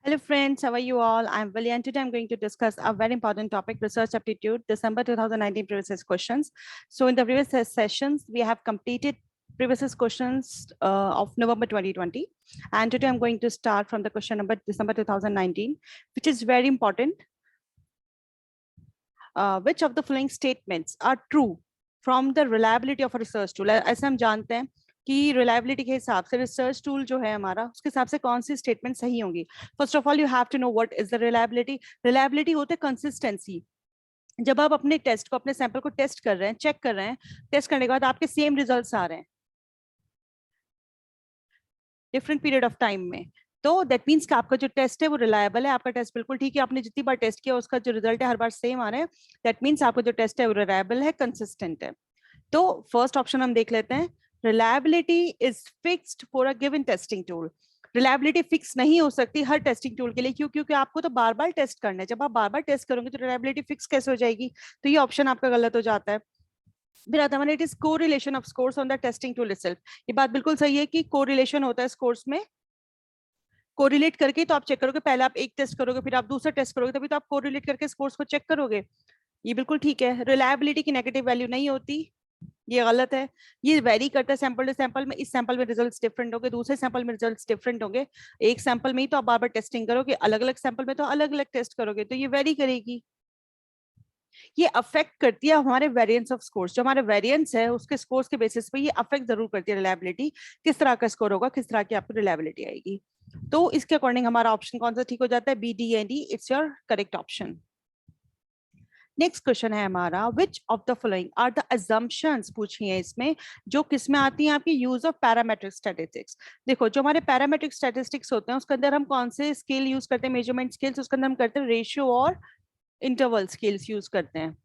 Hello friends, how are you all? I'm Willie and today I'm going to discuss a very important topic, research aptitude, December 2019 previous questions. So in the previous sessions, we have completed previous questions of November 2020. And today I'm going to start from the question number December 2019, which is very important. Which of the following statements are true from the reliability of a research tool? ऐसे हम जानते हैं कि reliability के हिसाब से research tool जो है हमारा उसके हिसाब से कौन सी स्टेटमेंट सही होंगी. First of all you have to know what is the reliability. Reliability होता है कंसिस्टेंसी. जब आप अपने टेस्ट को अपने सैंपल को टेस्ट कर रहे हैं, चेक कर रहे हैं, टेस्ट करने के बाद आपके सेम रिजल्ट्स आ रहे हैं डिफरेंट पीरियड ऑफ टाइम में, तो दैट मीन्स कि आपका जो टेस्ट है वो रिलायबल है. आपका टेस्ट बिल्कुल ठीक है, आपने जितनी बार टेस्ट किया उसका जो रिजल्ट है हर बार सेम आ रहे हैं. दैट मीन्स आपका जो टेस्ट है वो रिलायबल है, कंसिस्टेंट है. तो फर्स्ट ऑप्शन हम देख लेते हैं. Reliability is fixed for a given testing tool. Reliability fix नहीं हो सकती हर टेस्टिंग टूल के लिए. क्यों? क्योंकि आपको तो बार बार टेस्ट करना है. जब आप बार बार टेस्ट करोगे तो रिलायबिलिटी फिक्स कैसे हो जाएगी? तो ये ऑप्शन आपका गलत हो जाता है. फिर आता है it is correlation of scores on the testing tool itself. ये बात बिल्कुल सही है कि कोरिलेशन होता है स्कोर्स में. कोरिलेट करके तो आप चेक करोगे, पहले आप एक टेस्ट करोगे फिर आप दूसरा टेस्ट करोगे, तभी तो आप कोरिलेट करके स्कोर्स को चेक करोगे. ये बिल्कुल ठीक है. रिलायबिलिटी की नेगेटिव वैल्यू नहीं होती, ये गलत है. ये वेरी करता है सैंपल टू सैंपल में. इस सैंपल में रिजल्ट्स डिफरेंट होंगे, दूसरे सैंपल में रिजल्ट्स डिफरेंट होंगे. एक सैंपल में ही तो आप बार बार टेस्टिंग करोगे, अलग अलग सैंपल में तो अलग अलग टेस्ट करोगे, तो ये वेरी करेगी. ये अफेक्ट करती है हमारे वेरिएंस ऑफ स्कोर्स. जो हमारे वेरिएंस है उसके स्कोर्स के बेसिस पे ये अफेक्ट जरूर करती है रिलायबिलिटी. किस तरह का स्कोर होगा, किस तरह की आपको रिलायबिलिटी आएगी. तो इसके अकॉर्डिंग हमारा ऑप्शन कौन सा ठीक हो जाता है? B, D and D. It's your correct option. Next question है हमारा, which of the following are the assumptions पूछी है इसमें, जो किसमें आती है आपकी यूज ऑफ पैरामेट्रिक स्टैटिस्टिक्स. देखो जो हमारे पैरामेट्रिक स्टैटिस्टिक्स होते हैं उसके अंदर हम कौन से स्केल यूज करते हैं, मेजरमेंट स्केल्स. उसके अंदर हम करते हैं रेशियो और इंटरवल स्केल्स यूज करते हैं.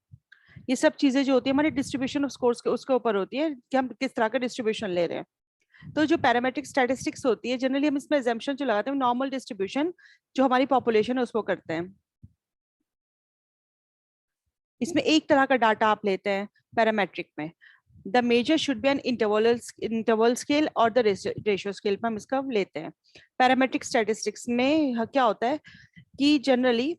ये सब चीजें जो होती है हमारे डिस्ट्रीब्यूशन ऑफ स्कोर्स के उसके ऊपर होती है कि हम किस तरह का डिस्ट्रीब्यूशन ले रहे हैं. तो जो पैरामेट्रिक स्टैटिस्टिक्स होती है जनरली हम इसमें assumption जो लगाते हैं नॉर्मल डिस्ट्रीब्यूशन जो हमारी पॉपुलेशन है उसको करते हैं. इसमें एक तरह का डाटा आप लेते हैं पैरामेट्रिक में. The measure should be an interval scale और द रेशियो स्केल पर हम इसका लेते हैं. पैरामेट्रिक स्टैटिस्टिक्स में क्या होता है कि जनरली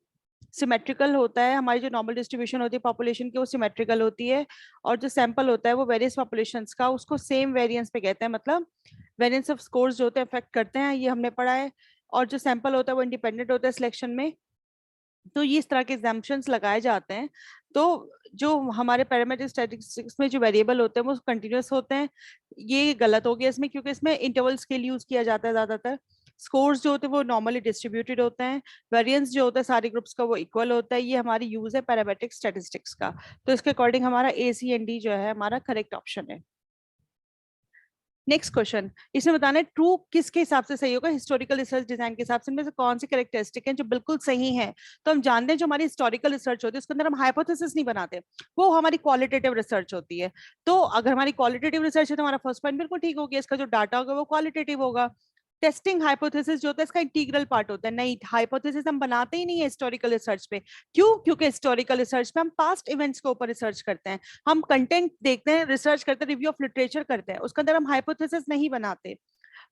सिमेट्रिकल होता है. हमारी जो नॉर्मल डिस्ट्रीब्यूशन होती है पॉपुलेशन की वो सिमेट्रिकल होती है, और जो सैंपल होता है वो वेरियस पॉपुलेशंस का उसको सेम वेरिएंस पे कहते हैं. मतलब वेरिएंस ऑफ स्कोर्स जो होते हैं अफेक्ट करते हैं, ये हमने पढ़ा है. और जो सैंपल होता है वो इंडिपेंडेंट होता है सिलेक्शन में. तो ये इस तरह के एग्जाम्पशंस लगाए जाते हैं. तो जो हमारे पैरामेट्रिक स्टैटिस्टिक्स में जो वेरिएबल होते हैं वो कंटिन्यूअस होते हैं. ये गलत हो गया इसमें, क्योंकि इसमें इंटरवल स्केल यूज किया जाता है ज्यादातर. स्कोर्स जो होते हैं वो नॉर्मली डिस्ट्रीब्यूटेड होते हैं. वेरिएंस जो होता है सारे ग्रुप्स का वो इक्वल होता है. ये हमारी यूज है पैरामेट्रिक स्टैटिस्टिक्स का. तो इसके अकॉर्डिंग हमारा ए, सी एंड डी जो है हमारा करेक्ट ऑप्शन है. नेक्स्ट क्वेश्चन, इसमें बताना है ट्रू किसके हिसाब से सही होगा, हिस्टोरिकल रिसर्च डिजाइन के हिसाब से. इनमें से कौन सी कैरेक्टरिस्टिक है जो बिल्कुल सही है? तो हम जानते हैं जो हमारी हिस्टोरिकल रिसर्च होती है उसके अंदर हम हाइपोथेसिस नहीं बनाते, वो हमारी क्वालिटेटिव रिसर्च होती है. तो अगर हमारी क्वालिटेटिव रिसर्च है तो हमारा फर्स्ट पॉइंट बिल्कुल ठीक होगी, इसका जो डाटा होगा वो क्वालिटेटिव होगा. टेस्टिंग हाइपोथेसिस जो होता है इसका इंटीग्रल पार्ट होता है. नहीं, हाइपोथेसिस हम बनाते ही नहीं है हिस्टोरिकल रिसर्च पे. क्यों? क्योंकि हिस्टोरिकल रिसर्च पे हम पास्ट इवेंट्स के ऊपर रिसर्च करते हैं, हम कंटेंट देखते हैं, रिसर्च करते हैं, रिव्यू ऑफ लिटरेचर करते हैं, उसके अंदर हम हाइपोथेसिस नहीं बनाते.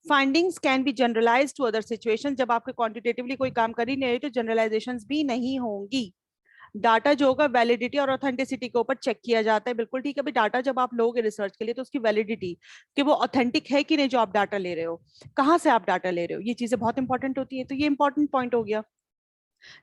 Findings can be generalised to other situation. जब आपके क्वांटिटेटिवली कोई काम कर ही नहीं रही तो जनरलाइजेशंस भी नहीं होंगी. डाटा जो होगा वैलिडिटी और ऑथेंटिसिटी के ऊपर चेक किया जाता है. बिल्कुल ठीक है भाई, डाटा जब आप लोगे रिसर्च के लिए तो उसकी वैलिडिटी कि वो ऑथेंटिक है कि नहीं, जो आप डाटा ले रहे हो, कहाँ से आप डाटा ले रहे हो, ये चीजें बहुत इंपॉर्टेंट होती है. तो ये इंपॉर्टेंट पॉइंट हो गया.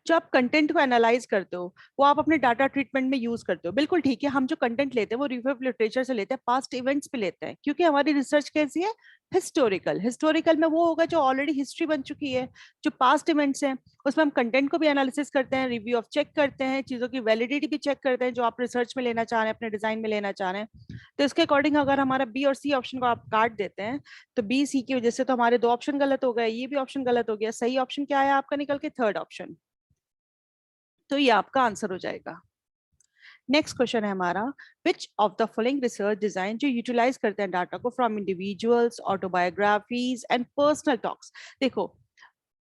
जो आप कंटेंट को एनालाइज करते हो वो आप अपने डाटा ट्रीटमेंट में यूज करते हो. बिल्कुल ठीक है, हम जो कंटेंट लेते हैं वो रिव्यू ऑफ लिटरेचर से लेते हैं, पास्ट इवेंट्स पे लेते हैं, क्योंकि हमारी रिसर्च कैसी है? हिस्टोरिकल. हिस्टोरिकल में वो होगा जो ऑलरेडी हिस्ट्री बन चुकी है, जो पास्ट इवेंट्स हैं उसमें हम कंटेंट को भी एनालिसिस करते हैं, रिव्यू ऑफ चेक करते हैं, चीजों की वैलिडिटी भी चेक करते हैं जो आप रिसर्च में लेना चाह रहे हैं, अपने डिजाइन में लेना चाह रहे हैं. तो इसके अकॉर्डिंग अगर हमारा बी और सी ऑप्शन को आप काट देते हैं तो बी सी की वजह से तो हमारे दो ऑप्शन गलत हो गए, ये भी ऑप्शन गलत हो गया. सही ऑप्शन क्या है आपका निकल के? Third option. तो ये आपका आंसर हो जाएगा. नेक्स्ट क्वेश्चन है हमारा, which of the following research design जो यूटिलाइज करते हैं डाटा को from individuals, autobiographies and personal talks. देखो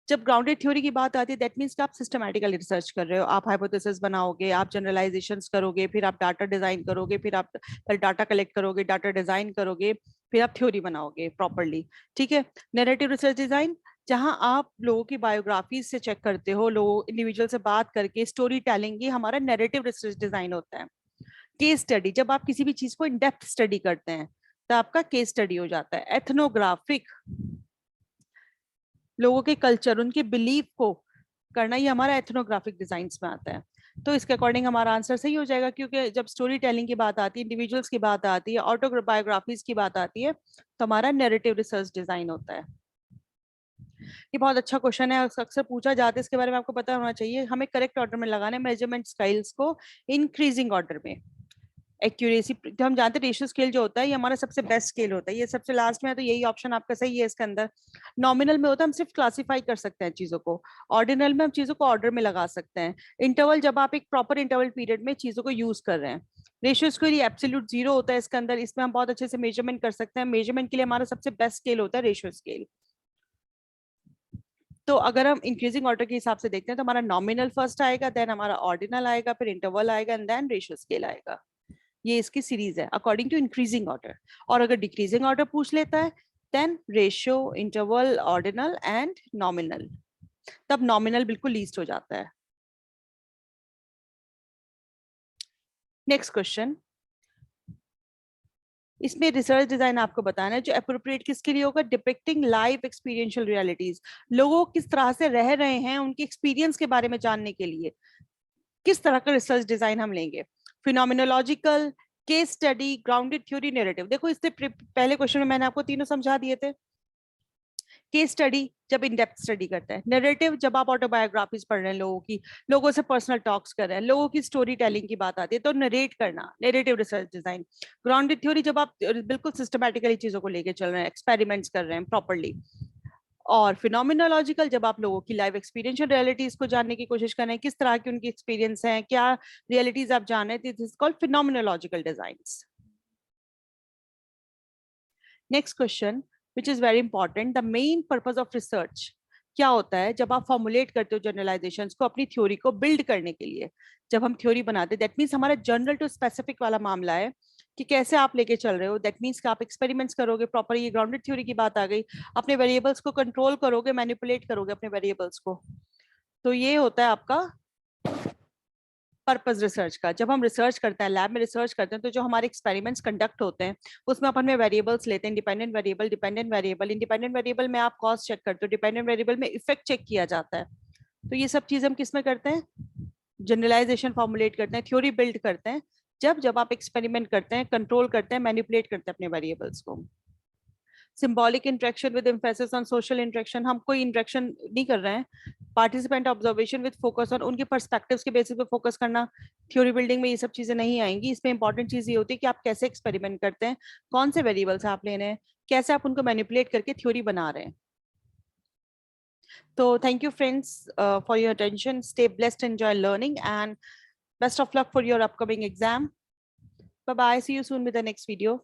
जब ग्राउंडेड थ्योरी की बात आती है दैट मीन्स कि आप सिस्टमैटिकली रिसर्च कर रहे हो, आप हाइपोथेसिस बनाओगे, आप जनरलाइजेशंस करोगे, फिर आप डाटा डिजाइन करोगे, फिर आप डाटा कलेक्ट करोगे, डाटा डिजाइन करोगे, फिर आप थ्योरी बनाओगे प्रॉपरली. ठीक है. नैरेटिव रिसर्च डिजाइन जहां आप लोगों की बायोग्राफी से चेक करते हो, लोग इंडिविजुअल से बात करके स्टोरी टेलिंग, ये हमारा नैरेटिव रिसर्च डिजाइन होता है। केस स्टडी, जब आप किसी भी चीज को इन डेप्थ स्टडी करते हैं तो आपका केस स्टडी हो जाता है। एथनोग्राफिक, लोगों के कल्चर, उनके बिलीफ को करना, ये हमारा एथनोग्राफिक डिजाइन में आता है। तो इसके अकॉर्डिंग हमारा आंसर सही हो जाएगा, क्योंकि जब स्टोरी टेलिंग की बात आती है, इंडिविजुअल्स की बात आती है, ऑटोबायोग्राफीज की बात आती है, तो हमारा नैरेटिव रिसर्च डिजाइन होता है। ये बहुत अच्छा क्वेश्चन है, अक्सर पूछा जाता है, इसके बारे में आपको पता होना चाहिए। हमें करेक्ट ऑर्डर में लगाना है मेजरमेंट स्केल्स को, इंक्रीजिंग ऑर्डर में। एक्यूरेसी, हम जानते हैं रेशियो स्केल जो होता है ये हमारा सबसे बेस्ट स्केल होता है, ये सबसे लास्ट में है, तो यही ऑप्शन आपका सही है इसके अंदर। नॉमिनल में होता है हम सिर्फ क्लासिफाई कर सकते हैं चीजों को, ऑर्डिनल में हम चीजों को ऑर्डर में लगा सकते हैं। इंटरवल, जब आप एक प्रॉपर इंटरवल पीरियड में चीजों को यूज कर रहे हैं। रेशियो स्केल एब्सोल्यूट जीरो होता है इसके अंदर, इसमें हम बहुत अच्छे से मेजरमेंट कर सकते हैं। मेजरमेंट के लिए हमारा सबसे बेस्ट स्केल होता है रेशियो स्केल। तो अगर हम इंक्रीजिंग ऑर्डर के हिसाब से देखते हैं तो हमारा नॉमिनल फर्स्ट आएगा, देन हमारा ऑर्डिनल आएगा, फिर इंटरवल आएगा, एंड देन रेशियो स्केल आएगा। ये इसकी सीरीज है अकॉर्डिंग टू इंक्रीजिंग ऑर्डर। और अगर डिक्रीजिंग ऑर्डर पूछ लेता है, then ratio, interval, ordinal and nominal, तब नॉमिनल बिल्कुल लीस्ट हो जाता है। नेक्स्ट क्वेश्चन, इसमें रिसर्च डिजाइन आपको बताना है जो अप्रोप्रिएट किसके लिए होगा, डिपिक्टिंग लाइव एक्सपीरियंशियल रियलिटीज, लोगों किस तरह से रह रहे हैं, उनके एक्सपीरियंस के बारे में जानने के लिए किस तरह का रिसर्च डिजाइन हम लेंगे। Phenomenological, case study, grounded theory, narrative. देखो इससे पहले क्वेश्चन में मैंने आपको तीनों समझा दिए थे। केस स्टडी जब इन डेप्थ स्टडी करते हैं, नैरेटिव जब आप ऑटोबायोग्राफीज पढ़ रहे हैं लोगों की, लोगों से पर्सनल टॉक्स कर रहे हैं, लोगों की स्टोरी टेलिंग की बात आती है तो नरेट करना, narrative research design. Grounded theory जब आप बिल्कुल सिस्टमैटिकली चीजों को लेके चल रहे हैं, एक्सपेरिमेंट्स कर रहे हैं प्रॉपरली। और फिनोमिनोलॉजिकल जब आप लोगों की लाइव एक्सपीरियंशियल रियलिटीज को जानने की कोशिश कर रहे हैं, किस तरह की उनकी एक्सपीरियंस है, क्या रियलिटीज आप जान रहे हैं, this is called phenomenological designs. Next question which is very important, the main purpose of research क्या होता है। जब आप फॉर्मुलेट करते हो जनरलाइजेशंस को अपनी थ्योरी को बिल्ड करने के लिए, जब हम थ्योरी बनाते हैं, दैट मीन्स हमारा जनरल टू स्पेसिफिक वाला मामला है कि कैसे आप लेके चल रहे हो। दैट मीन्स कि आप एक्सपेरिमेंट्स करोगे प्रॉपर, ये ग्राउंडेड थ्योरी की बात आ गई, अपने वेरिएबल्स को कंट्रोल करोगे, मैनिपुलेट करोगे अपने वेरिएबल्स को। तो ये होता है आपका पर्पस रिसर्च का। जब हम रिसर्च करते हैं, लैब में रिसर्च करते हैं, तो जो हमारे एक्सपेरिमेंट्स कंडक्ट होते हैं उसमें अपन में वेरिएबल्स लेते हैं, dependent variable, dependent variable. Independent variable में आप कॉस्ट चेक करते हो, डिपेंडेंट वेरिएबल में इफेक्ट चेक किया जाता है। तो ये सब चीज हम किस में करते हैं, जनरलाइजेशन फॉर्मुलेट करते हैं, थ्योरी बिल्ड करते हैं, जब जब आप एक्सपेरिमेंट करते हैं, कंट्रोल करते हैं, मैनिपुलेट करते हैं अपने वेरिएबल्स को। Symbolic interaction with emphasis on social interaction, हम कोई इंटरेक्शन नहीं कर रहे हैं, participant observation with focus on, उनके पर्सपेक्टिव्स के बेसिस पे फोकस करना। थ्योरी बिल्डिंग में ये सब चीजें नहीं आएंगी। इसमें इंपॉर्टेंट चीज ये होती है कि आप कैसे एक्सपेरिमेंट करते हैं, कौन से वेरिएबल्स आप ले रहे हैं, कैसे आप उनको मैनिपुलेट करके थ्योरी बना रहे हैं। तो thank you friends for your attention, stay blessed, enjoy learning, and best of luck for your upcoming exam. Bye bye, see you soon with the next video.